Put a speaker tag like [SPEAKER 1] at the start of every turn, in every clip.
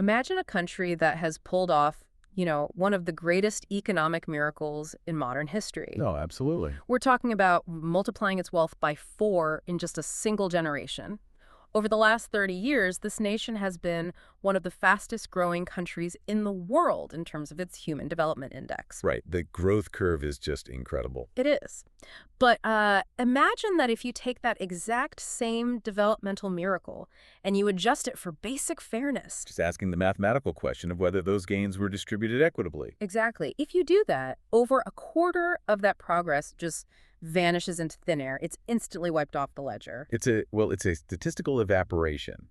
[SPEAKER 1] Imagine a country that has pulled off, one of the greatest economic miracles in modern history.
[SPEAKER 2] No, absolutely.
[SPEAKER 1] We're talking about multiplying its wealth by 4 in just a single generation. Over the last 30 years, this nation has been one of the fastest growing countries in the world in terms of its Human Development Index.
[SPEAKER 2] Right. The growth curve is just incredible.
[SPEAKER 1] It is. But imagine that if you take that exact same developmental miracle and you adjust it for basic fairness.
[SPEAKER 2] Just asking the mathematical question of whether those gains were distributed equitably.
[SPEAKER 1] Exactly. If you do that, over a quarter of that progress just vanishes into thin air. It's instantly wiped off the ledger.
[SPEAKER 2] It's a statistical evaporation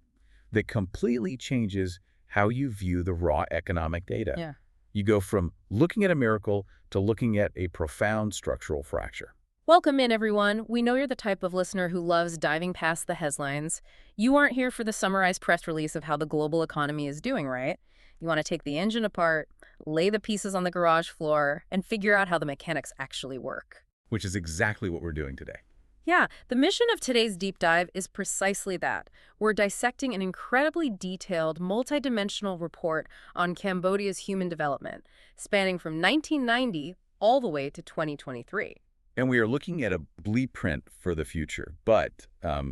[SPEAKER 2] that completely changes how you view the raw economic data.
[SPEAKER 1] Yeah.
[SPEAKER 2] You go from looking at a miracle to looking at a profound structural fracture.
[SPEAKER 1] Welcome in, everyone. We know you're the type of listener who loves diving past the headlines. You aren't here for the summarized press release of how the global economy is doing, right? You want to take the engine apart, lay the pieces on the garage floor, and figure out how the mechanics actually work.
[SPEAKER 2] Which is exactly what we're doing today.
[SPEAKER 1] Yeah, the mission of today's deep dive is precisely that. We're dissecting an incredibly detailed, multidimensional report on Cambodia's human development, spanning from 1990 all the way to 2023.
[SPEAKER 2] And we are looking at a blueprint for the future. But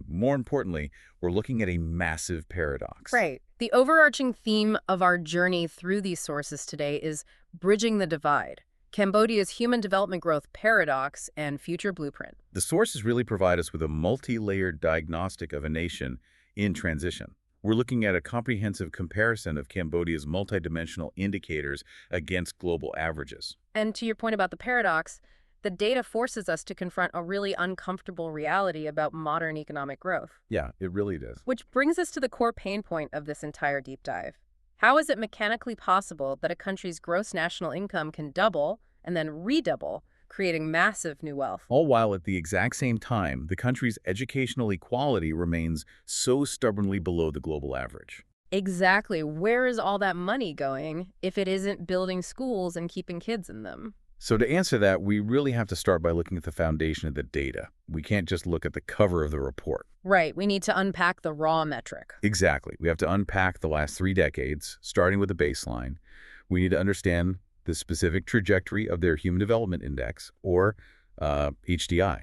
[SPEAKER 2] more importantly, we're looking at a massive paradox.
[SPEAKER 1] Right. The overarching theme of our journey through these sources today is bridging the divide. Cambodia's human development growth paradox and future blueprint.
[SPEAKER 2] The sources really provide us with a multi-layered diagnostic of a nation in transition. We're looking at a comprehensive comparison of Cambodia's multidimensional indicators against global averages.
[SPEAKER 1] And to your point about the paradox, the data forces us to confront a really uncomfortable reality about modern economic growth.
[SPEAKER 2] Yeah, it really does.
[SPEAKER 1] Which brings us to the core pain point of this entire deep dive. How is it mechanically possible that a country's gross national income can double and then redouble, creating massive new wealth?
[SPEAKER 2] All while at the exact same time, the country's educational equality remains so stubbornly below the global average.
[SPEAKER 1] Exactly. Where is all that money going if it isn't building schools and keeping kids in them?
[SPEAKER 2] So to answer that, we really have to start by looking at the foundation of the data. We can't just look at the cover of the report.
[SPEAKER 1] Right. We need to unpack the raw metric.
[SPEAKER 2] Exactly. We have to unpack the last 3 decades, starting with the baseline. We need to understand the specific trajectory of their Human Development Index, or HDI.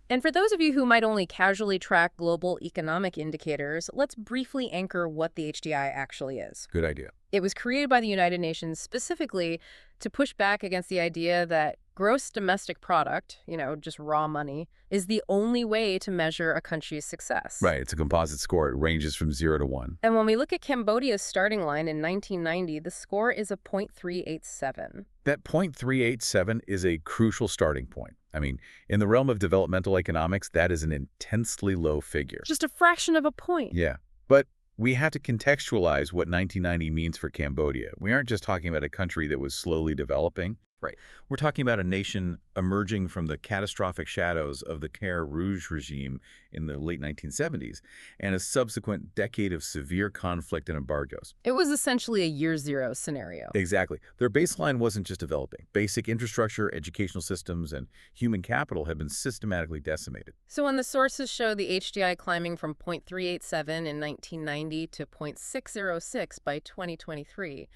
[SPEAKER 1] And for those of you who might only casually track global economic indicators, let's briefly anchor what the HDI actually is.
[SPEAKER 2] Good idea.
[SPEAKER 1] It was created by the United Nations specifically to push back against the idea that gross domestic product, just raw money, is the only way to measure a country's success.
[SPEAKER 2] Right. It's a composite score. It ranges from 0 to 1.
[SPEAKER 1] And when we look at Cambodia's starting line in 1990, the score is a 0.387.
[SPEAKER 2] That 0.387 is a crucial starting point. I mean, in the realm of developmental economics, that is an intensely low figure.
[SPEAKER 1] Just a fraction of a point.
[SPEAKER 2] Yeah. But we have to contextualize what 1990 means for Cambodia. We aren't just talking about a country that was slowly developing. Right. We're talking about a nation emerging from the catastrophic shadows of the Khmer Rouge regime in the late 1970s and a subsequent decade of severe conflict and embargoes.
[SPEAKER 1] It was essentially a year zero scenario.
[SPEAKER 2] Exactly. Their baseline wasn't just developing. Basic infrastructure, educational systems, and human capital had been systematically decimated.
[SPEAKER 1] So when the sources show the HDI climbing from 0.387 in 1990 to 0.606 by 2023,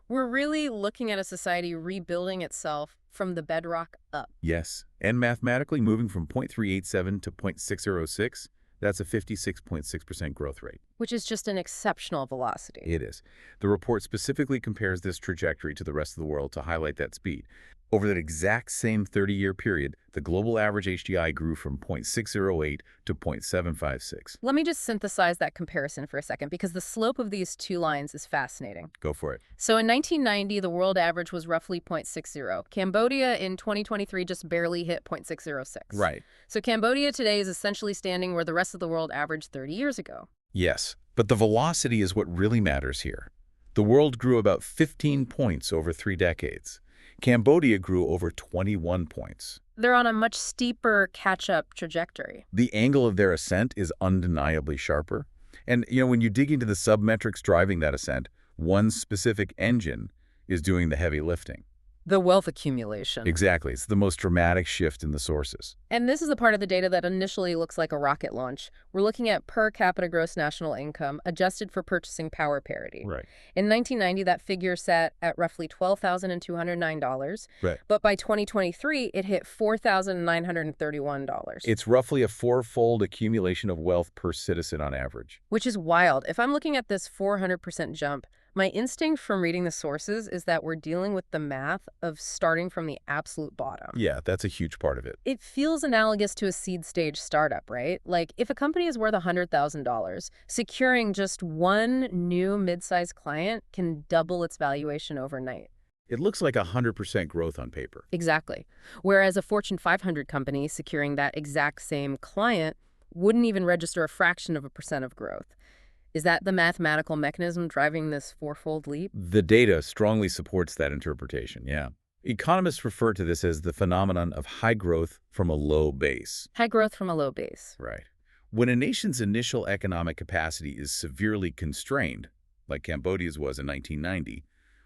[SPEAKER 1] we're really looking at a society rebuilding itself from the bedrock up.
[SPEAKER 2] Yes, and mathematically moving from 0.387 to 0.606, that's a 56.6% growth rate.
[SPEAKER 1] Which is just an exceptional velocity.
[SPEAKER 2] It is. The report specifically compares this trajectory to the rest of the world to highlight that speed. Over that exact same 30-year period, the global average HDI grew from 0.608 to 0.756.
[SPEAKER 1] Let me just synthesize that comparison for a second, because the slope of these two lines is fascinating.
[SPEAKER 2] Go for it.
[SPEAKER 1] So in 1990, the world average was roughly 0.60. Cambodia in 2023 just barely hit 0.606.
[SPEAKER 2] Right.
[SPEAKER 1] So Cambodia today is essentially standing where the rest of the world averaged 30 years ago.
[SPEAKER 2] Yes, but the velocity is what really matters here. The world grew about 15 points over 3 decades. Cambodia grew over 21 points.
[SPEAKER 1] They're on a much steeper catch-up trajectory.
[SPEAKER 2] The angle of their ascent is undeniably sharper. And, when you dig into the submetrics driving that ascent, one specific engine is doing the heavy lifting:
[SPEAKER 1] The wealth accumulation.
[SPEAKER 2] Exactly. It's the most dramatic shift in the sources.
[SPEAKER 1] And this is the part of the data that initially looks like a rocket launch. We're looking at per capita gross national income adjusted for purchasing power parity.
[SPEAKER 2] Right.
[SPEAKER 1] In 1990, that figure sat at roughly $12,209.
[SPEAKER 2] Right.
[SPEAKER 1] But by 2023, it hit $4,931.
[SPEAKER 2] It's roughly a four-fold accumulation of wealth per citizen on average.
[SPEAKER 1] Which is wild. If I'm looking at this 400% jump, my instinct from reading the sources is that we're dealing with the math of starting from the absolute bottom.
[SPEAKER 2] Yeah, that's a huge part of it.
[SPEAKER 1] It feels analogous to a seed stage startup, right? Like if a company is worth $100,000, securing just one new mid-sized client can double its valuation overnight.
[SPEAKER 2] It looks like 100% growth on paper.
[SPEAKER 1] Exactly. Whereas a Fortune 500 company securing that exact same client wouldn't even register a fraction of a percent of growth. Is that the mathematical mechanism driving this fourfold leap?
[SPEAKER 2] The data strongly supports that interpretation, yeah. Economists refer to this as the phenomenon of high growth from a low base.
[SPEAKER 1] High growth from a low base.
[SPEAKER 2] Right. When a nation's initial economic capacity is severely constrained, like Cambodia's was in 1990,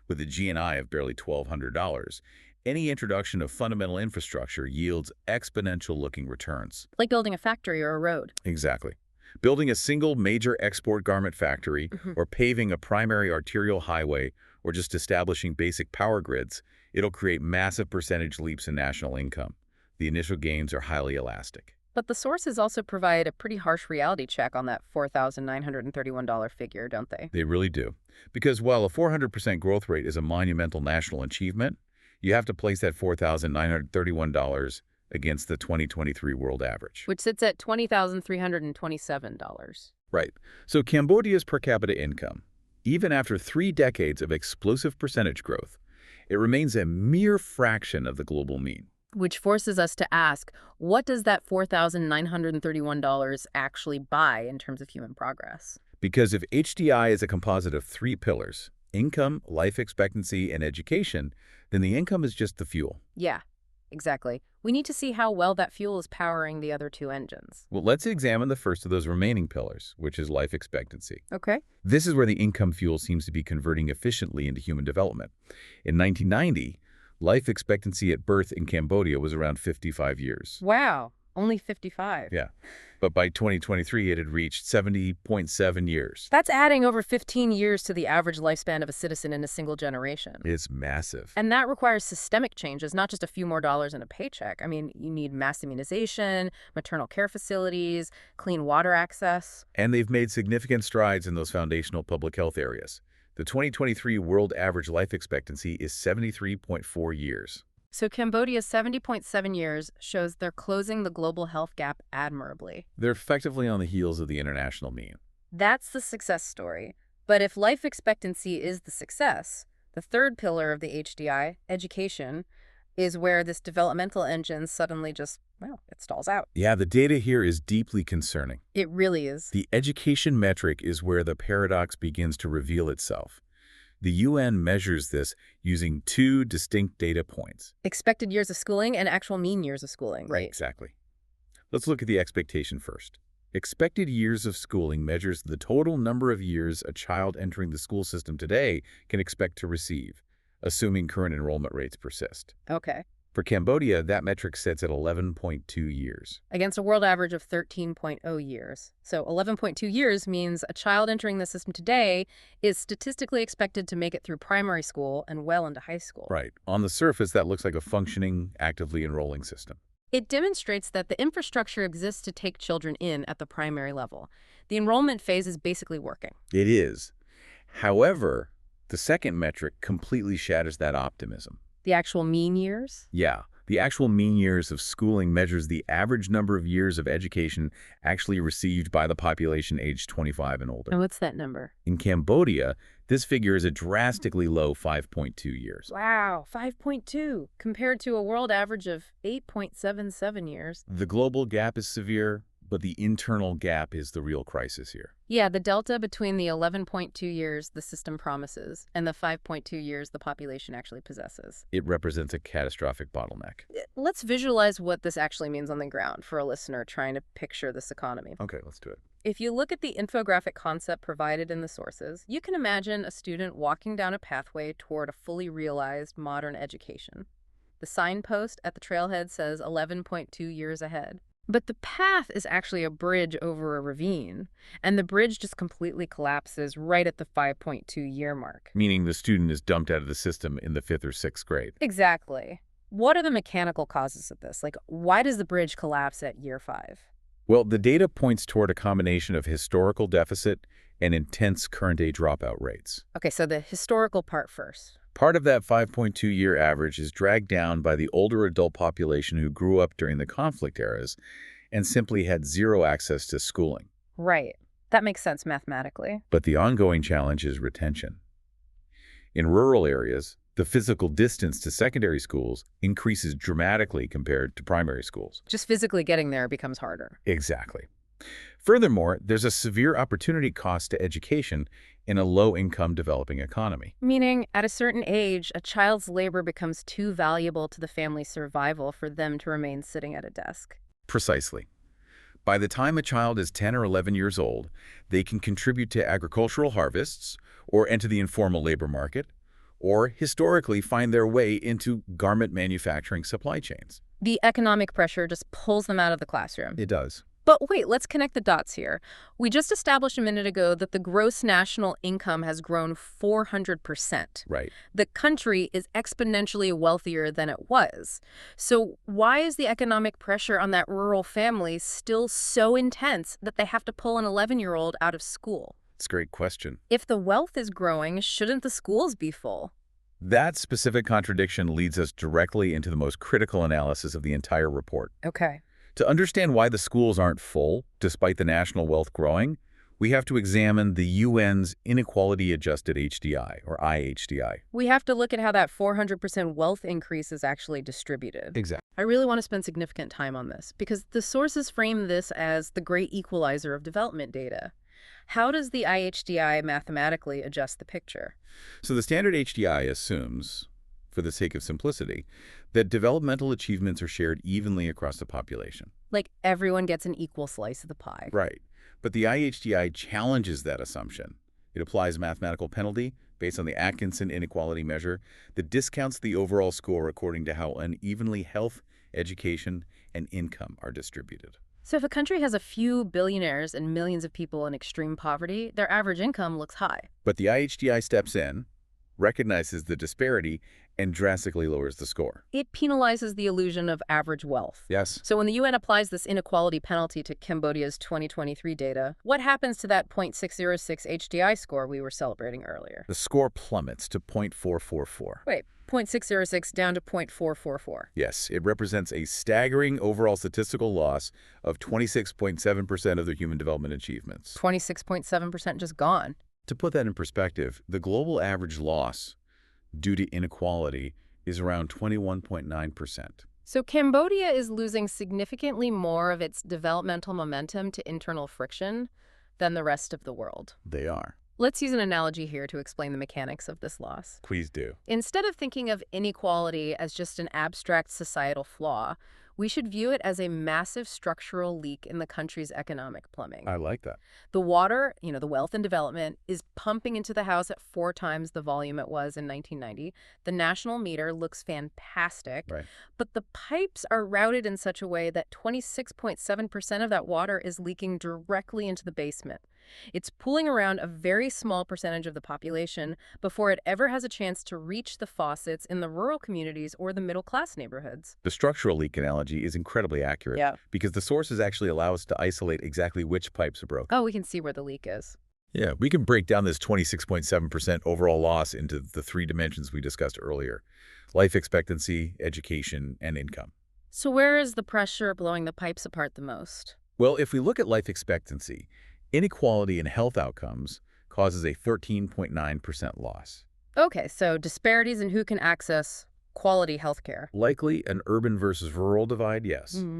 [SPEAKER 2] with a GNI of barely $1,200, any introduction of fundamental infrastructure yields exponential-looking returns.
[SPEAKER 1] Like building a factory or a road.
[SPEAKER 2] Exactly. Building a single major export garment factory or paving a primary arterial highway or just establishing basic power grids, it'll create massive percentage leaps in national income. The initial gains are highly elastic.
[SPEAKER 1] But the sources also provide a pretty harsh reality check on that $4,931 figure, don't they?
[SPEAKER 2] They really do. Because while a 400% growth rate is a monumental national achievement, you have to place that $4,931 against the 2023 world average.
[SPEAKER 1] Which sits at $20,327.
[SPEAKER 2] Right. So Cambodia's per capita income, even after 3 decades of explosive percentage growth, it remains a mere fraction of the global mean.
[SPEAKER 1] Which forces us to ask, what does that $4,931 actually buy in terms of human progress?
[SPEAKER 2] Because if HDI is a composite of 3 pillars, income, life expectancy, and education, then the income is just the fuel.
[SPEAKER 1] Yeah, exactly. We need to see how well that fuel is powering the other 2 engines.
[SPEAKER 2] Well, let's examine the first of those remaining pillars, which is life expectancy.
[SPEAKER 1] Okay.
[SPEAKER 2] This is where the income fuel seems to be converting efficiently into human development. In 1990, life expectancy at birth in Cambodia was around 55 years.
[SPEAKER 1] Wow, only 55.
[SPEAKER 2] Yeah. But by 2023, it had reached 70.7 years.
[SPEAKER 1] That's adding over 15 years to the average lifespan of a citizen in a single generation.
[SPEAKER 2] It's massive.
[SPEAKER 1] And that requires systemic changes, not just a few more dollars in a paycheck. I mean, you need mass immunization, maternal care facilities, clean water access.
[SPEAKER 2] And they've made significant strides in those foundational public health areas. The 2023 world average life expectancy is 73.4 years.
[SPEAKER 1] So Cambodia's 70.7 years shows they're closing the global health gap admirably.
[SPEAKER 2] They're effectively on the heels of the international mean.
[SPEAKER 1] That's the success story. But if life expectancy is the success, the third pillar of the HDI, education, is where this developmental engine suddenly just, well, it stalls out.
[SPEAKER 2] Yeah, the data here is deeply concerning.
[SPEAKER 1] It really is.
[SPEAKER 2] The education metric is where the paradox begins to reveal itself. The UN measures this using 2 distinct data points.
[SPEAKER 1] Expected years of schooling and actual mean years of schooling, right?
[SPEAKER 2] Exactly. Let's look at the expectation first. Expected years of schooling measures the total number of years a child entering the school system today can expect to receive, assuming current enrollment rates persist.
[SPEAKER 1] Okay.
[SPEAKER 2] For Cambodia, that metric sits at 11.2 years.
[SPEAKER 1] Against a world average of 13.0 years. So 11.2 years means a child entering the system today is statistically expected to make it through primary school and well into high school.
[SPEAKER 2] Right. On the surface, that looks like a functioning, actively enrolling system.
[SPEAKER 1] It demonstrates that the infrastructure exists to take children in at the primary level. The enrollment phase is basically working.
[SPEAKER 2] It is. However, the second metric completely shatters that optimism.
[SPEAKER 1] The actual mean years?
[SPEAKER 2] Yeah. The actual mean years of schooling measures the average number of years of education actually received by the population aged 25 and older.
[SPEAKER 1] And what's that number?
[SPEAKER 2] In Cambodia, this figure is a drastically low 5.2 years.
[SPEAKER 1] Wow, 5.2 compared to a world average of 8.77 years.
[SPEAKER 2] The global gap is severe, but the internal gap is the real crisis here.
[SPEAKER 1] Yeah, the delta between the 11.2 years the system promises and the 5.2 years the population actually possesses.
[SPEAKER 2] It represents a catastrophic bottleneck.
[SPEAKER 1] Let's visualize what this actually means on the ground for a listener trying to picture this economy.
[SPEAKER 2] Okay, let's do it.
[SPEAKER 1] If you look at the infographic concept provided in the sources, you can imagine a student walking down a pathway toward a fully realized modern education. The signpost at the trailhead says 11.2 years ahead. But the path is actually a bridge over a ravine, and the bridge just completely collapses right at the 5.2-year mark.
[SPEAKER 2] Meaning the student is dumped out of the system in the 5th or 6th grade.
[SPEAKER 1] Exactly. What are the mechanical causes of this? Like, why does the bridge collapse at year 5?
[SPEAKER 2] Well, the data points toward a combination of historical deficit and intense current-day dropout rates.
[SPEAKER 1] Okay, so the historical part first.
[SPEAKER 2] Part of that 5.2-year average is dragged down by the older adult population who grew up during the conflict eras and simply had zero access to schooling.
[SPEAKER 1] Right. That makes sense mathematically.
[SPEAKER 2] But the ongoing challenge is retention. In rural areas, the physical distance to secondary schools increases dramatically compared to primary schools.
[SPEAKER 1] Just physically getting there becomes harder.
[SPEAKER 2] Exactly. Furthermore, there's a severe opportunity cost to education in a low-income developing economy.
[SPEAKER 1] Meaning, at a certain age, a child's labor becomes too valuable to the family's survival for them to remain sitting at a desk.
[SPEAKER 2] Precisely. By the time a child is 10 or 11 years old, they can contribute to agricultural harvests or enter the informal labor market, or historically find their way into garment manufacturing supply chains.
[SPEAKER 1] The economic pressure just pulls them out of the classroom.
[SPEAKER 2] It does.
[SPEAKER 1] But wait, let's connect the dots here. We just established a minute ago that the gross national income has grown 400%.
[SPEAKER 2] Right.
[SPEAKER 1] The country is exponentially wealthier than it was. So why is the economic pressure on that rural family still so intense that they have to pull an 11-year-old out of school?
[SPEAKER 2] It's a great question.
[SPEAKER 1] If the wealth is growing, shouldn't the schools be full?
[SPEAKER 2] That specific contradiction leads us directly into the most critical analysis of the entire report.
[SPEAKER 1] Okay.
[SPEAKER 2] To understand why the schools aren't full, despite the national wealth growing, we have to examine the UN's Inequality-Adjusted HDI, or IHDI.
[SPEAKER 1] We have to look at how that 400% wealth increase is actually distributed.
[SPEAKER 2] Exactly.
[SPEAKER 1] I really want to spend significant time on this because the sources frame this as the great equalizer of development data. How does the IHDI mathematically adjust the picture?
[SPEAKER 2] So the standard HDI assumes, for the sake of simplicity, that developmental achievements are shared evenly across the population.
[SPEAKER 1] Like everyone gets an equal slice of the pie.
[SPEAKER 2] Right. But the IHDI challenges that assumption. It applies a mathematical penalty based on the Atkinson inequality measure that discounts the overall score according to how unevenly health, education, and income are distributed.
[SPEAKER 1] So if a country has a few billionaires and millions of people in extreme poverty, their average income looks high.
[SPEAKER 2] But the IHDI steps in, recognizes the disparity, and drastically lowers the score.
[SPEAKER 1] It penalizes the illusion of average wealth.
[SPEAKER 2] Yes.
[SPEAKER 1] So when the UN applies this inequality penalty to Cambodia's 2023 data, what happens to that .606 HDI score we were celebrating earlier?
[SPEAKER 2] The score plummets to 0.444.
[SPEAKER 1] Wait, .606 down to .444.
[SPEAKER 2] Yes, it represents a staggering overall statistical loss of 26.7% of the human development achievements.
[SPEAKER 1] 26.7% just gone.
[SPEAKER 2] To put that in perspective, the global average loss due to inequality is around 21.9%.
[SPEAKER 1] So Cambodia is losing significantly more of its developmental momentum to internal friction than the rest of the world.
[SPEAKER 2] They are.
[SPEAKER 1] Let's use an analogy here to explain the mechanics of this loss.
[SPEAKER 2] Please do.
[SPEAKER 1] Instead of thinking of inequality as just an abstract societal flaw, we should view it as a massive structural leak in the country's economic plumbing.
[SPEAKER 2] I like that.
[SPEAKER 1] The water, the wealth and development, is pumping into the house at 4 times the volume it was in 1990. The national meter looks fantastic,
[SPEAKER 2] Right.
[SPEAKER 1] but the pipes are routed in such a way that 26.7% of that water is leaking directly into the basement. It's pooling around a very small percentage of the population before it ever has a chance to reach the faucets in the rural communities or the middle-class neighborhoods.
[SPEAKER 2] The structural leak analogy is incredibly accurate.
[SPEAKER 1] Yeah.
[SPEAKER 2] Because the sources actually allow us to isolate exactly which pipes are broken.
[SPEAKER 1] Oh, we can see where the leak is.
[SPEAKER 2] Yeah, we can break down this 26.7% overall loss into the 3 dimensions we discussed earlier: life expectancy, education, and income.
[SPEAKER 1] So where is the pressure blowing the pipes apart the most?
[SPEAKER 2] Well, if we look at life expectancy, inequality in health outcomes causes a 13.9% loss.
[SPEAKER 1] Okay, so disparities in who can access quality healthcare.
[SPEAKER 2] Likely an urban versus rural divide, yes.
[SPEAKER 1] Mm-hmm.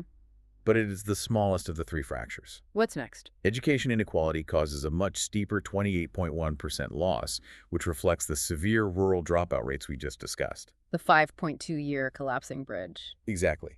[SPEAKER 2] But it is the smallest of the 3 fractures.
[SPEAKER 1] What's next?
[SPEAKER 2] Education inequality causes a much steeper 28.1% loss, which reflects the severe rural dropout rates we just discussed.
[SPEAKER 1] The 5.2-year collapsing bridge.
[SPEAKER 2] Exactly.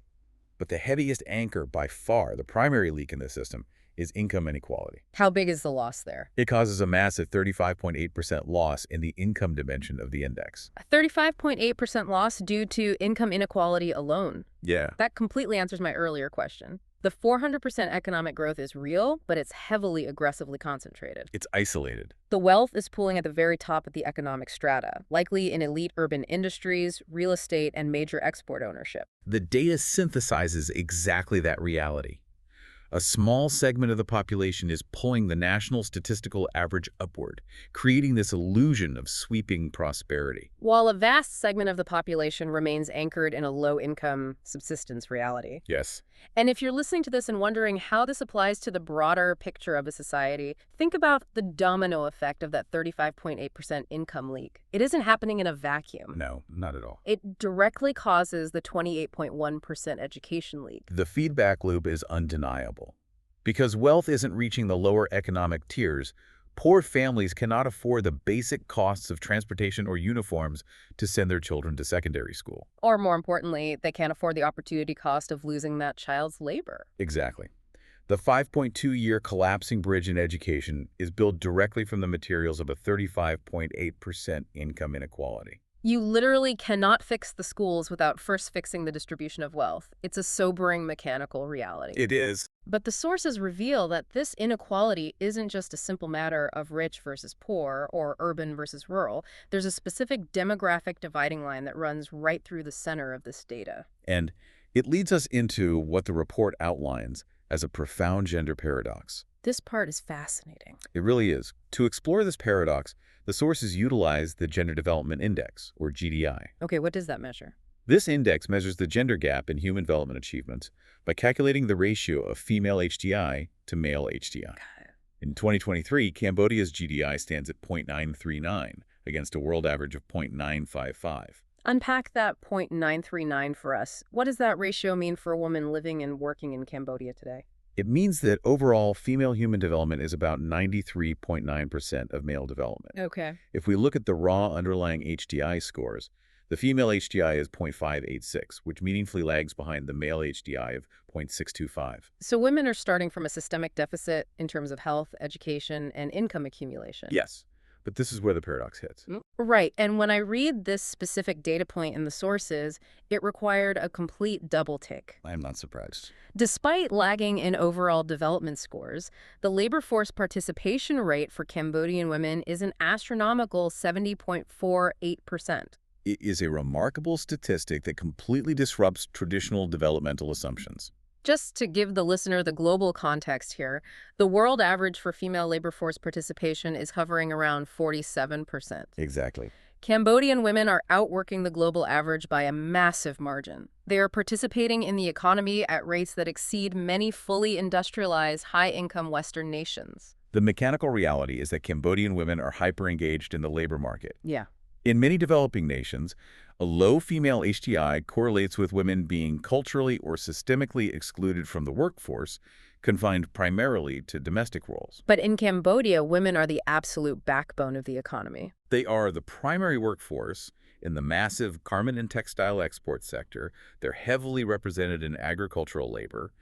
[SPEAKER 2] But the heaviest anchor by far, the primary leak in the system, is income inequality.
[SPEAKER 1] How big is the loss there?
[SPEAKER 2] It causes a massive 35.8% loss in the income dimension of the index.
[SPEAKER 1] A 35.8% loss due to income inequality alone.
[SPEAKER 2] Yeah.
[SPEAKER 1] That completely answers my earlier question. The 400% economic growth is real, but it's heavily aggressively concentrated.
[SPEAKER 2] It's isolated.
[SPEAKER 1] The wealth is pooling at the very top of the economic strata, likely in elite urban industries, real estate, and major export ownership.
[SPEAKER 2] The data synthesizes exactly that reality. A small segment of the population is pulling the national statistical average upward, creating this illusion of sweeping prosperity.
[SPEAKER 1] While a vast segment of the population remains anchored in a low-income subsistence reality.
[SPEAKER 2] Yes.
[SPEAKER 1] And if you're listening to this and wondering how this applies to the broader picture of a society, think about the domino effect of that 35.8% income leak. It isn't happening in a vacuum.
[SPEAKER 2] No, not at all.
[SPEAKER 1] It directly causes the 28.1% education leak.
[SPEAKER 2] The feedback loop is undeniable. Because wealth isn't reaching the lower economic tiers, poor families cannot afford the basic costs of transportation or uniforms to send their children to secondary school.
[SPEAKER 1] Or more importantly, they can't afford the opportunity cost of losing that child's labor.
[SPEAKER 2] Exactly. The 5.2-year collapsing bridge in education is built directly from the materials of a 35.8% income inequality.
[SPEAKER 1] You literally cannot fix the schools without first fixing the distribution of wealth. It's a sobering mechanical reality.
[SPEAKER 2] It is.
[SPEAKER 1] But the sources reveal that this inequality isn't just a simple matter of rich versus poor or urban versus rural. There's a specific demographic dividing line that runs right through the center of this data.
[SPEAKER 2] And it leads us into what the report outlines as a profound gender paradox.
[SPEAKER 1] This part is fascinating.
[SPEAKER 2] It really is. To explore this paradox, the sources utilize the Gender Development Index, or GDI.
[SPEAKER 1] Okay, what does that measure?
[SPEAKER 2] This index measures the gender gap in human development achievements by calculating the ratio of female HDI to male HDI. In 2023, Cambodia's GDI stands at 0.939 against a world average of 0.955.
[SPEAKER 1] Unpack that 0.939 for us. What does that ratio mean for a woman living and working in Cambodia today?
[SPEAKER 2] It means that overall female human development is about 93.9% of male development.
[SPEAKER 1] Okay.
[SPEAKER 2] If we look at the raw underlying HDI scores, the female HDI is 0.586, which meaningfully lags behind the male HDI of 0.625.
[SPEAKER 1] So women are starting from a systemic deficit in terms of health, education, and income accumulation.
[SPEAKER 2] Yes, but this is where the paradox hits.
[SPEAKER 1] Right. And when I read this specific data point in the sources, it required a complete double tick.
[SPEAKER 2] I'm not surprised.
[SPEAKER 1] Despite lagging in overall development scores, the labor force participation rate for Cambodian women is an astronomical 70.48%.
[SPEAKER 2] It is a remarkable statistic that completely disrupts traditional developmental assumptions.
[SPEAKER 1] Just to give the listener the global context here, the world average for female labor force participation is hovering around 47%.
[SPEAKER 2] Exactly.
[SPEAKER 1] Cambodian women are outworking the global average by a massive margin. They are participating in the economy at rates that exceed many fully industrialized, high-income Western nations.
[SPEAKER 2] The mechanical reality is that Cambodian women are hyper-engaged in the labor market.
[SPEAKER 1] Yeah.
[SPEAKER 2] In many developing nations, a low female HDI correlates with women being culturally or systemically excluded from the workforce, confined primarily to domestic roles.
[SPEAKER 1] But in Cambodia, women are the absolute backbone of the economy.
[SPEAKER 2] They are the primary workforce in the massive garment and textile export sector. They're heavily represented in agricultural labor,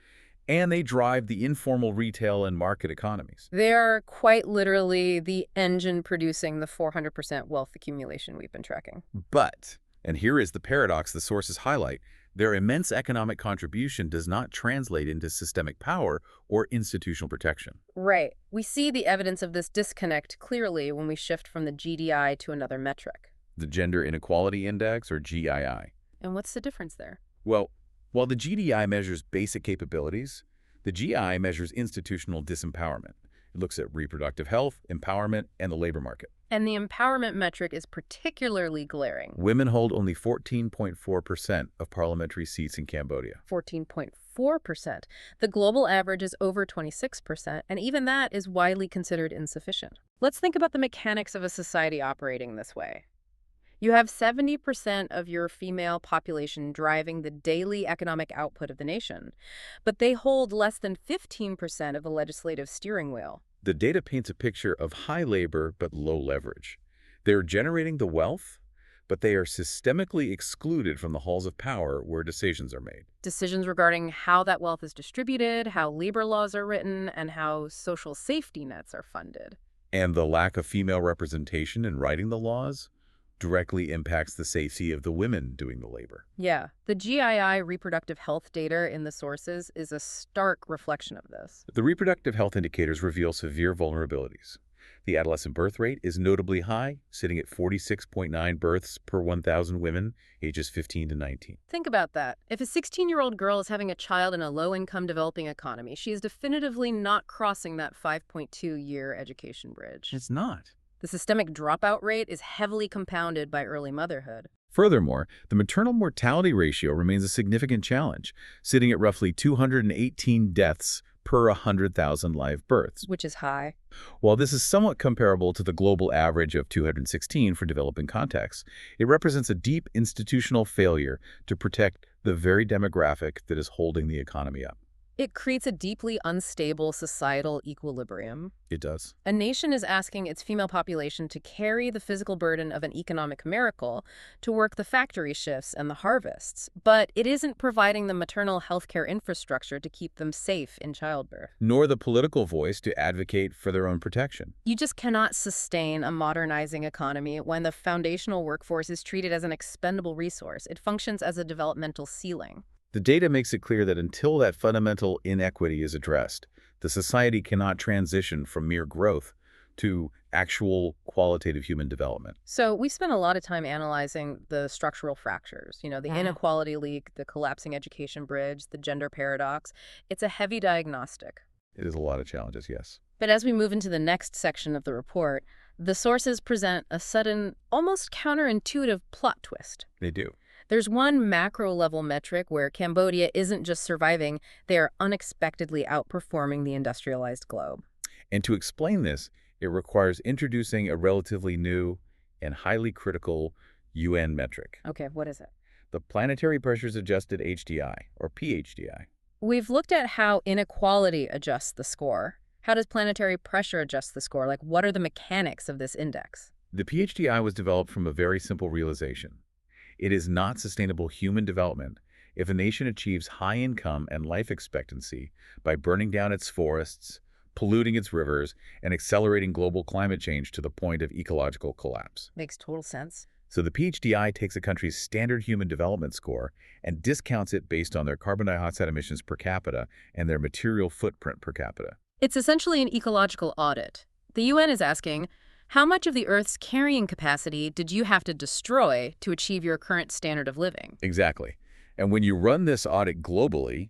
[SPEAKER 2] and they drive the informal retail and market economies.
[SPEAKER 1] They are quite literally the engine producing the 400% wealth accumulation we've been tracking.
[SPEAKER 2] But, and here is the paradox the sources highlight, their immense economic contribution does not translate into systemic power or institutional protection.
[SPEAKER 1] Right. We see the evidence of this disconnect clearly when we shift from the GDI to another metric.
[SPEAKER 2] The Gender Inequality Index, or GII.
[SPEAKER 1] And what's the difference there?
[SPEAKER 2] Well, while the GDI measures basic capabilities, the GI measures institutional disempowerment. It looks at reproductive health, empowerment, and the labor market.
[SPEAKER 1] And the empowerment metric is particularly glaring.
[SPEAKER 2] Women hold only 14.4% of parliamentary seats in Cambodia.
[SPEAKER 1] 14.4%. The global average is over 26%, and even that is widely considered insufficient. Let's think about the mechanics of a society operating this way. You have 70% of your female population driving the daily economic output of the nation, but they hold less than 15% of the legislative steering wheel.
[SPEAKER 2] The data paints a picture of high labor but low leverage. They're generating the wealth, but they are systemically excluded from the halls of power where decisions are made.
[SPEAKER 1] Decisions regarding how that wealth is distributed, how labor laws are written, and how social safety nets are funded.
[SPEAKER 2] And the lack of female representation in writing the laws directly impacts the safety of the women doing the labor.
[SPEAKER 1] Yeah, the GII reproductive health data in the sources is a stark reflection of this.
[SPEAKER 2] The reproductive health indicators reveal severe vulnerabilities. The adolescent birth rate is notably high, sitting at 46.9 births per 1,000 women ages 15 to 19.
[SPEAKER 1] Think about that. If a 16-year-old girl is having a child in a low-income developing economy, she is definitively not crossing that 5.2-year education bridge.
[SPEAKER 2] It's not.
[SPEAKER 1] The systemic dropout rate is heavily compounded by early motherhood.
[SPEAKER 2] Furthermore, the maternal mortality ratio remains a significant challenge, sitting at roughly 218 deaths per 100,000 live births.
[SPEAKER 1] Which is high.
[SPEAKER 2] While this is somewhat comparable to the global average of 216 for developing contexts, it represents a deep institutional failure to protect the very demographic that is holding the economy up.
[SPEAKER 1] It creates a deeply unstable societal equilibrium.
[SPEAKER 2] It does.
[SPEAKER 1] A nation is asking its female population to carry the physical burden of an economic miracle, to work the factory shifts and the harvests, but it isn't providing the maternal healthcare infrastructure to keep them safe in childbirth.
[SPEAKER 2] Nor the political voice to advocate for their own protection.
[SPEAKER 1] You just cannot sustain a modernizing economy when the foundational workforce is treated as an expendable resource. It functions as a developmental ceiling.
[SPEAKER 2] The data makes it clear that until that fundamental inequity is addressed, the society cannot transition from mere growth to actual qualitative human development.
[SPEAKER 1] So we spent a lot of time analyzing the structural fractures, the inequality leak, the collapsing education bridge, the gender paradox. It's a heavy diagnostic.
[SPEAKER 2] It is a lot of challenges, yes.
[SPEAKER 1] But as we move into the next section of the report, the sources present a sudden, almost counterintuitive plot twist.
[SPEAKER 2] They do.
[SPEAKER 1] There's one macro-level metric where Cambodia isn't just surviving, they are unexpectedly outperforming the industrialized globe.
[SPEAKER 2] And to explain this, it requires introducing a relatively new and highly critical UN metric.
[SPEAKER 1] Okay, what is it?
[SPEAKER 2] The Planetary Pressures Adjusted HDI, or PHDI.
[SPEAKER 1] We've looked at how inequality adjusts the score. How does planetary pressure adjust the score? Like, what are the mechanics of this index?
[SPEAKER 2] The PHDI was developed from a very simple realization. It is not sustainable human development if a nation achieves high income and life expectancy by burning down its forests, polluting its rivers, and accelerating global climate change to the point of ecological collapse.
[SPEAKER 1] Makes total sense.
[SPEAKER 2] So the PHDI takes a country's standard human development score and discounts it based on their carbon dioxide emissions per capita and their material footprint per capita.
[SPEAKER 1] It's essentially an ecological audit. The UN is asking, how much of the Earth's carrying capacity did you have to destroy to achieve your current standard of living?
[SPEAKER 2] Exactly. And when you run this audit globally,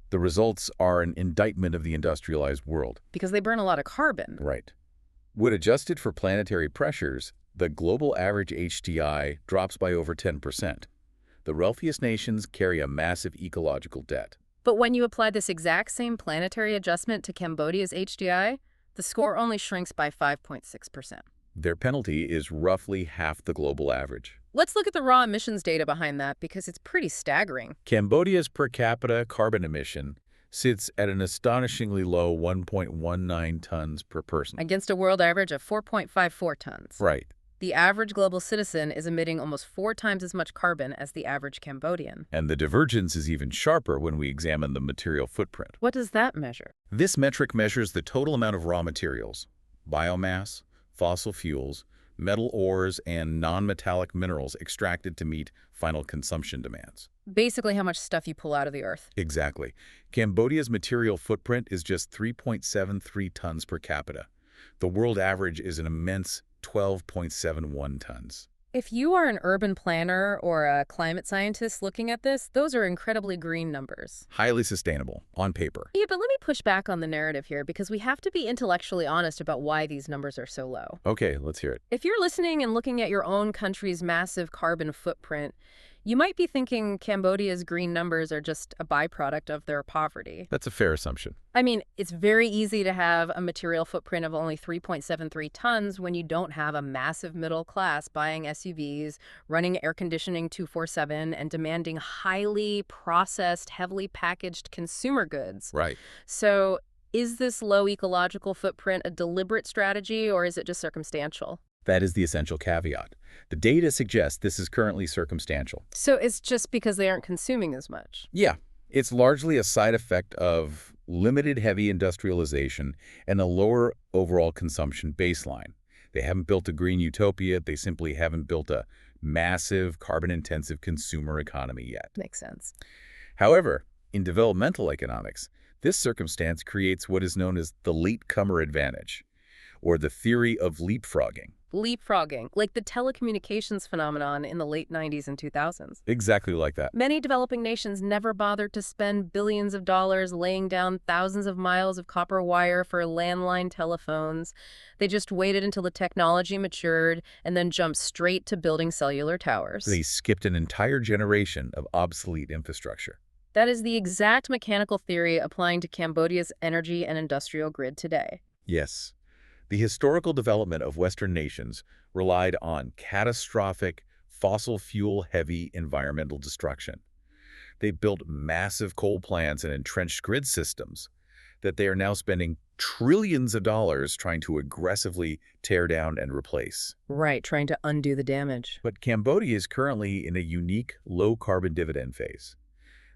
[SPEAKER 2] the results are an indictment of the industrialized world.
[SPEAKER 1] Because they burn a lot of carbon.
[SPEAKER 2] Right. When adjusted for planetary pressures, the global average HDI drops by over 10%. The wealthiest nations carry a massive ecological debt.
[SPEAKER 1] But when you apply this exact same planetary adjustment to Cambodia's HDI, the score only shrinks by 5.6%.
[SPEAKER 2] Their penalty is roughly half the global average.
[SPEAKER 1] Let's look at the raw emissions data behind that because it's pretty staggering.
[SPEAKER 2] Cambodia's per capita carbon emission sits at an astonishingly low 1.19 tons per person.
[SPEAKER 1] Against a world average of 4.54 tons.
[SPEAKER 2] Right.
[SPEAKER 1] The average global citizen is emitting almost 4 times as much carbon as the average Cambodian.
[SPEAKER 2] And the divergence is even sharper when we examine the material footprint.
[SPEAKER 1] What does that measure?
[SPEAKER 2] This metric measures the total amount of raw materials, biomass, fossil fuels, metal ores, and non-metallic minerals extracted to meet final consumption demands.
[SPEAKER 1] Basically how much stuff you pull out of the earth.
[SPEAKER 2] Exactly. Cambodia's material footprint is just 3.73 tons per capita. The world average is an immense 12.71 tons.
[SPEAKER 1] If you are an urban planner or a climate scientist looking at this, those are incredibly green numbers.
[SPEAKER 2] Highly sustainable, on paper.
[SPEAKER 1] Yeah, but let me push back on the narrative here because we have to be intellectually honest about why these numbers are so low.
[SPEAKER 2] Okay, let's hear it.
[SPEAKER 1] If you're listening and looking at your own country's massive carbon footprint, you might be thinking Cambodia's green numbers are just a byproduct of their poverty.
[SPEAKER 2] That's a fair assumption.
[SPEAKER 1] I mean, it's very easy to have a material footprint of only 3.73 tons when you don't have a massive middle class buying SUVs, running air conditioning 24/7, and demanding highly processed, heavily packaged consumer goods.
[SPEAKER 2] Right.
[SPEAKER 1] So is this low ecological footprint a deliberate strategy or is it just circumstantial?
[SPEAKER 2] That is the essential caveat. The data suggests this is currently circumstantial.
[SPEAKER 1] So it's just because they aren't consuming as much.
[SPEAKER 2] Yeah, it's largely a side effect of limited heavy industrialization and a lower overall consumption baseline. They haven't built a green utopia. They simply haven't built a massive carbon-intensive consumer economy yet.
[SPEAKER 1] Makes sense.
[SPEAKER 2] However, in developmental economics, this circumstance creates what is known as the latecomer advantage, or the theory of leapfrogging.
[SPEAKER 1] Leapfrogging, like the telecommunications phenomenon in the late 90s and 2000s.
[SPEAKER 2] Exactly like that.
[SPEAKER 1] Many developing nations never bothered to spend billions of dollars laying down thousands of miles of copper wire for landline telephones. They just waited until the technology matured and then jumped straight to building cellular towers.
[SPEAKER 2] They skipped an entire generation of obsolete infrastructure.
[SPEAKER 1] That is the exact mechanical theory applying to Cambodia's energy and industrial grid today.
[SPEAKER 2] Yes. The historical development of Western nations relied on catastrophic, fossil fuel-heavy environmental destruction. They built massive coal plants and entrenched grid systems that they are now spending trillions of dollars trying to aggressively tear down and replace.
[SPEAKER 1] Right, trying to undo the damage.
[SPEAKER 2] But Cambodia is currently in a unique low-carbon dividend phase.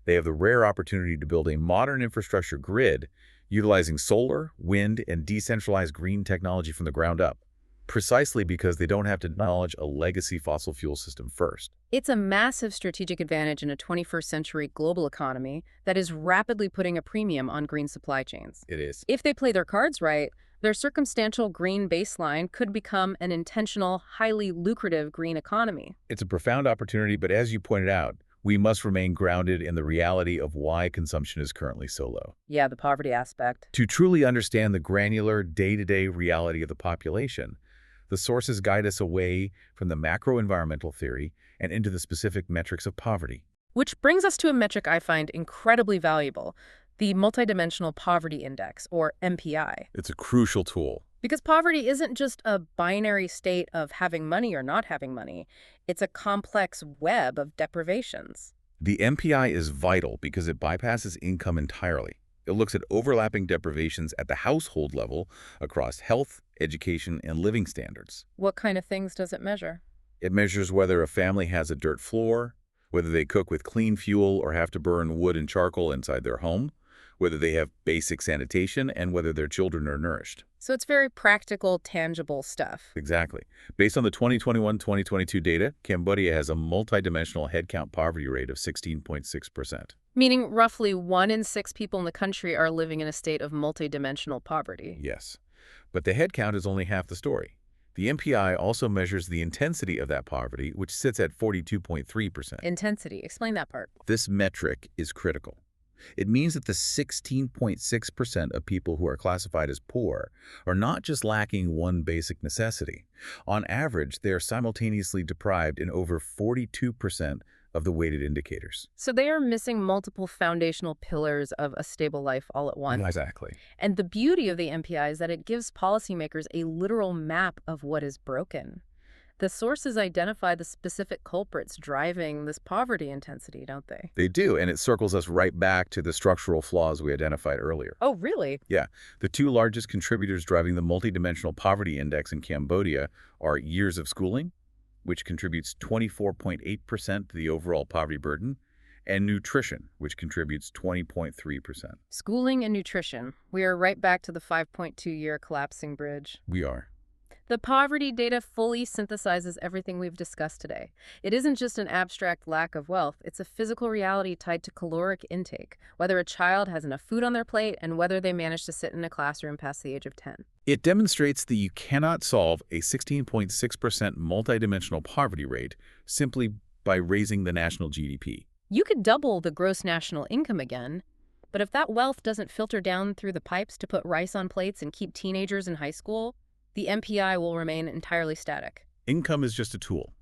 [SPEAKER 2] They have the rare opportunity to build a modern infrastructure grid utilizing solar, wind, and decentralized green technology from the ground up, precisely because they don't have to acknowledge a legacy fossil fuel system first.
[SPEAKER 1] It's a massive strategic advantage in a 21st century global economy that is rapidly putting a premium on green supply chains.
[SPEAKER 2] It is.
[SPEAKER 1] If they play their cards right, their circumstantial green baseline could become an intentional, highly lucrative green economy.
[SPEAKER 2] It's a profound opportunity, but as you pointed out, we must remain grounded in the reality of why consumption is currently so low.
[SPEAKER 1] Yeah, the poverty aspect.
[SPEAKER 2] To truly understand the granular, day-to-day reality of the population, the sources guide us away from the macro-environmental theory and into the specific metrics of poverty.
[SPEAKER 1] Which brings us to a metric I find incredibly valuable, the Multidimensional Poverty Index, or MPI.
[SPEAKER 2] It's a crucial tool.
[SPEAKER 1] Because poverty isn't just a binary state of having money or not having money. It's a complex web of deprivations.
[SPEAKER 2] The MPI is vital because it bypasses income entirely. It looks at overlapping deprivations at the household level across health, education, and living standards.
[SPEAKER 1] What kind of things does it measure?
[SPEAKER 2] It measures whether a family has a dirt floor, whether they cook with clean fuel or have to burn wood and charcoal inside their home, whether they have basic sanitation, and whether their children are nourished.
[SPEAKER 1] So it's very practical, tangible stuff.
[SPEAKER 2] Exactly. Based on the 2021-2022 data, Cambodia has a multidimensional headcount poverty rate of 16.6%.
[SPEAKER 1] Meaning roughly 1 in 6 people in the country are living in a state of multidimensional poverty.
[SPEAKER 2] Yes. But the headcount is only half the story. The MPI also measures the intensity of that poverty, which sits at 42.3%.
[SPEAKER 1] Intensity. Explain that part.
[SPEAKER 2] This metric is critical. It means that the 16.6% of people who are classified as poor are not just lacking one basic necessity. On average, they are simultaneously deprived in over 42% of the weighted indicators.
[SPEAKER 1] So they are missing multiple foundational pillars of a stable life all at once.
[SPEAKER 2] Exactly.
[SPEAKER 1] And the beauty of the MPI is that it gives policymakers a literal map of what is broken. The sources identify the specific culprits driving this poverty intensity, don't they?
[SPEAKER 2] They do, and it circles us right back to the structural flaws we identified earlier.
[SPEAKER 1] Oh, really?
[SPEAKER 2] Yeah. The two largest contributors driving the multidimensional poverty index in Cambodia are years of schooling, which contributes 24.8% to the overall poverty burden, and nutrition, which contributes 20.3%.
[SPEAKER 1] Schooling and nutrition. We are right back to the 5.2-year collapsing bridge.
[SPEAKER 2] We are.
[SPEAKER 1] The poverty data fully synthesizes everything we've discussed today. It isn't just an abstract lack of wealth, it's a physical reality tied to caloric intake, whether a child has enough food on their plate and whether they manage to sit in a classroom past the age of 10.
[SPEAKER 2] It demonstrates that you cannot solve a 16.6% multidimensional poverty rate simply by raising the national GDP.
[SPEAKER 1] You could double the gross national income again, but if that wealth doesn't filter down through the pipes to put rice on plates and keep teenagers in high school, the MPI will remain entirely static.
[SPEAKER 2] Income is just a tool.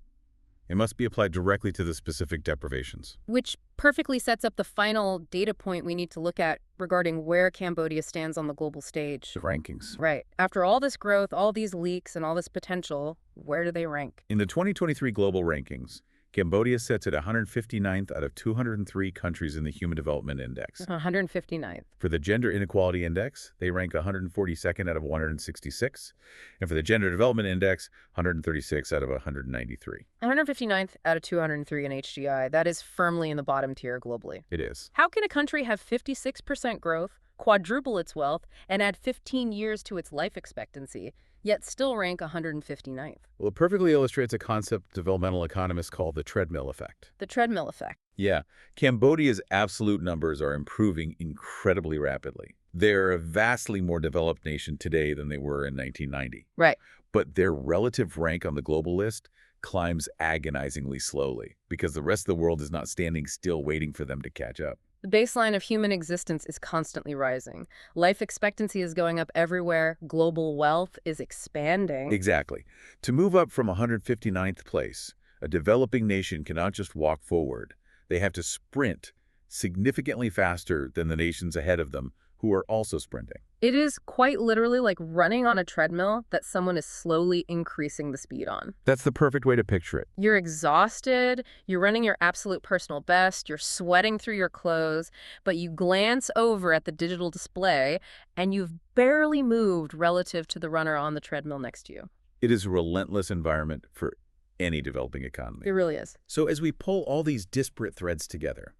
[SPEAKER 2] It must be applied directly to the specific deprivations.
[SPEAKER 1] Which perfectly sets up the final data point we need to look at regarding where Cambodia stands on the global stage.
[SPEAKER 2] The rankings.
[SPEAKER 1] Right. After all this growth, all these leaks, and all this potential, where do they rank?
[SPEAKER 2] In the 2023 global rankings, Cambodia sits at 159th out of 203 countries in the Human Development Index.
[SPEAKER 1] 159th.
[SPEAKER 2] For the Gender Inequality Index, they rank 142nd out of 166. And for the Gender Development Index, 136 out of 193.
[SPEAKER 1] 159th out of 203 in HDI. That is firmly in the bottom tier globally.
[SPEAKER 2] It is.
[SPEAKER 1] How can a country have 56% growth, quadruple its wealth, and add 15 years to its life expectancy, yet still rank 159th?
[SPEAKER 2] Well, it perfectly illustrates a concept developmental economists call the treadmill effect.
[SPEAKER 1] The treadmill effect.
[SPEAKER 2] Yeah, Cambodia's absolute numbers are improving incredibly rapidly. They're a vastly more developed nation today than they were in 1990.
[SPEAKER 1] Right.
[SPEAKER 2] But their relative rank on the global list climbs agonizingly slowly because the rest of the world is not standing still waiting for them to catch up.
[SPEAKER 1] The baseline of human existence is constantly rising. Life expectancy is going up everywhere. Global wealth is expanding.
[SPEAKER 2] Exactly. To move up from 159th place, a developing nation cannot just walk forward. They have to sprint significantly faster than the nations ahead of them who are also sprinting.
[SPEAKER 1] It is quite literally like running on a treadmill that someone is slowly increasing the speed on.
[SPEAKER 2] That's the perfect way to picture it.
[SPEAKER 1] You're exhausted, you're running your absolute personal best, you're sweating through your clothes, but you glance over at the digital display and you've barely moved relative to the runner on the treadmill next to you.
[SPEAKER 2] It is a relentless environment for any developing economy.
[SPEAKER 1] It really is.
[SPEAKER 2] So as we pull all these disparate threads together,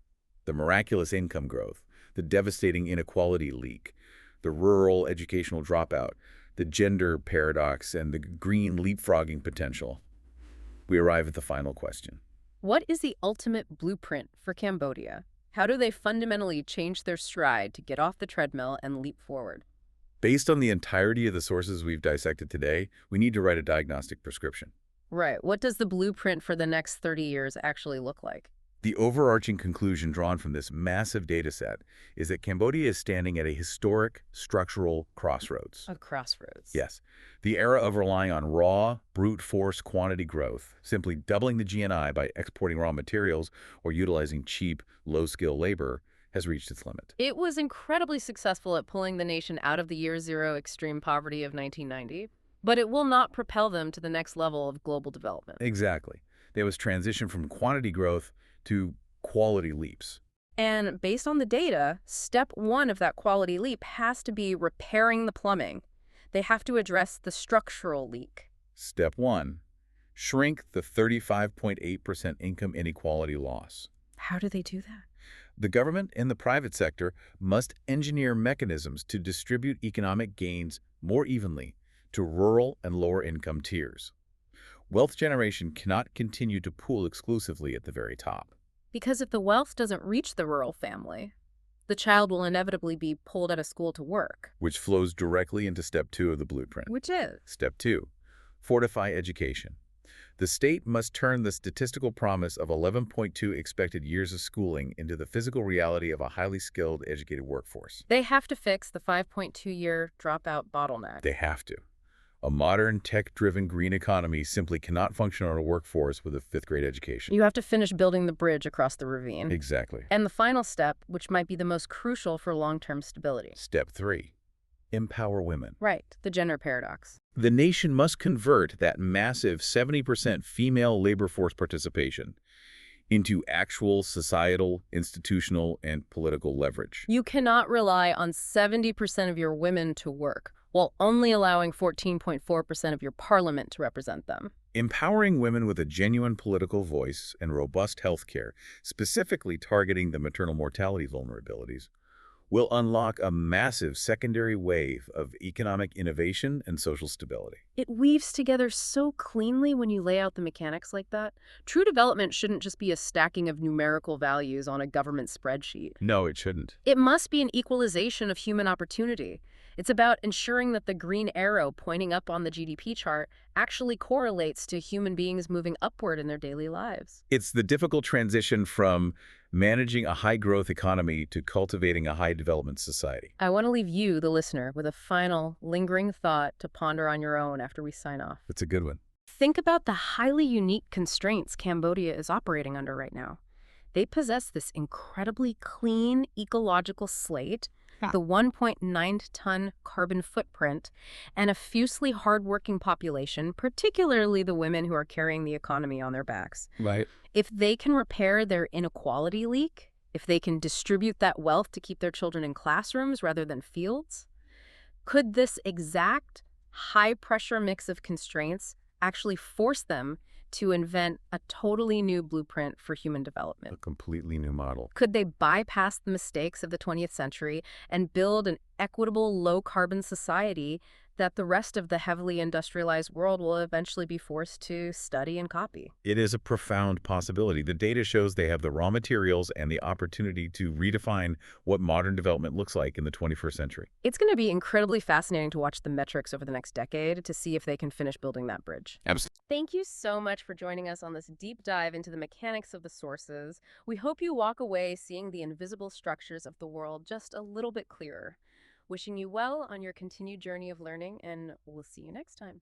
[SPEAKER 2] the miraculous income growth, the devastating inequality leak, the rural educational dropout, the gender paradox, and the green leapfrogging potential, we arrive at the final question.
[SPEAKER 1] What is the ultimate blueprint for Cambodia? How do they fundamentally change their stride to get off the treadmill and leap forward?
[SPEAKER 2] Based on the entirety of the sources we've dissected today, we need to write a diagnostic prescription.
[SPEAKER 1] Right. What does the blueprint for the next 30 years actually look like?
[SPEAKER 2] The overarching conclusion drawn from this massive data set is that Cambodia is standing at a historic structural crossroads.
[SPEAKER 1] A crossroads.
[SPEAKER 2] Yes. The era of relying on raw, brute force quantity growth, simply doubling the GNI by exporting raw materials or utilizing cheap, low-skill labor, has reached its limit.
[SPEAKER 1] It was incredibly successful at pulling the nation out of the year zero extreme poverty of 1990, but it will not propel them to the next level of global development.
[SPEAKER 2] Exactly. There was transition from quantity growth to quality leaps.
[SPEAKER 1] And based on the data, step one of that quality leap has to be repairing the plumbing. They have to address the structural leak.
[SPEAKER 2] Step 1. Shrink the 35.8% income inequality loss.
[SPEAKER 1] How do they do that?
[SPEAKER 2] The government and the private sector must engineer mechanisms to distribute economic gains more evenly to rural and lower income tiers. Wealth generation cannot continue to pool exclusively at the very top.
[SPEAKER 1] Because if the wealth doesn't reach the rural family, the child will inevitably be pulled out of school to work.
[SPEAKER 2] Which flows directly into step 2 of the blueprint.
[SPEAKER 1] Which is?
[SPEAKER 2] Step 2. Fortify education. The state must turn the statistical promise of 11.2 expected years of schooling into the physical reality of a highly skilled, educated workforce.
[SPEAKER 1] They have to fix the 5.2-year dropout bottleneck.
[SPEAKER 2] They have to. A modern, tech-driven green economy simply cannot function on a workforce with a fifth-grade education.
[SPEAKER 1] You have to finish building the bridge across the ravine.
[SPEAKER 2] Exactly.
[SPEAKER 1] And the final step, which might be the most crucial for long-term stability.
[SPEAKER 2] Step 3. Empower women.
[SPEAKER 1] Right, the gender paradox.
[SPEAKER 2] The nation must convert that massive 70% female labor force participation into actual societal, institutional, and political leverage.
[SPEAKER 1] You cannot rely on 70% of your women to work, while only allowing 14.4% of your parliament to represent them.
[SPEAKER 2] Empowering women with a genuine political voice and robust health care, specifically targeting the maternal mortality vulnerabilities, will unlock a massive secondary wave of economic innovation and social stability.
[SPEAKER 1] It weaves together so cleanly when you lay out the mechanics like that. True development shouldn't just be a stacking of numerical values on a government spreadsheet.
[SPEAKER 2] No, it shouldn't.
[SPEAKER 1] It must be an equalization of human opportunity. It's about ensuring that the green arrow pointing up on the GDP chart actually correlates to human beings moving upward in their daily lives.
[SPEAKER 2] It's the difficult transition from managing a high-growth economy to cultivating a high-development society.
[SPEAKER 1] I want to leave you, the listener, with a final, lingering thought to ponder on your own after we sign off.
[SPEAKER 2] That's a good one.
[SPEAKER 1] Think about the highly unique constraints Cambodia is operating under right now. They possess this incredibly clean ecological slate the 1.9-ton carbon footprint, and a fiercely hardworking population, particularly the women who are carrying the economy on their backs.
[SPEAKER 2] Right.
[SPEAKER 1] If they can repair their inequality leak, if they can distribute that wealth to keep their children in classrooms rather than fields, could this exact high-pressure mix of constraints actually force them to invent a totally new blueprint for human
[SPEAKER 2] A
[SPEAKER 1] development?
[SPEAKER 2] completely new model.
[SPEAKER 1] Could they bypass the mistakes of the 20th century and build an equitable, low-carbon society that the rest of the heavily industrialized world will eventually be forced to study and copy?
[SPEAKER 2] It is a profound possibility. The data shows they have the raw materials and the opportunity to redefine what modern development looks like in the 21st century.
[SPEAKER 1] It's going to be incredibly fascinating to watch the metrics over the next decade to see if they can finish building that bridge.
[SPEAKER 2] Absolutely.
[SPEAKER 1] Thank you so much for joining us on this deep dive into the mechanics of the sources. We hope you walk away seeing the invisible structures of the world just a little bit clearer. Wishing you well on your continued journey of learning, and we'll see you next time.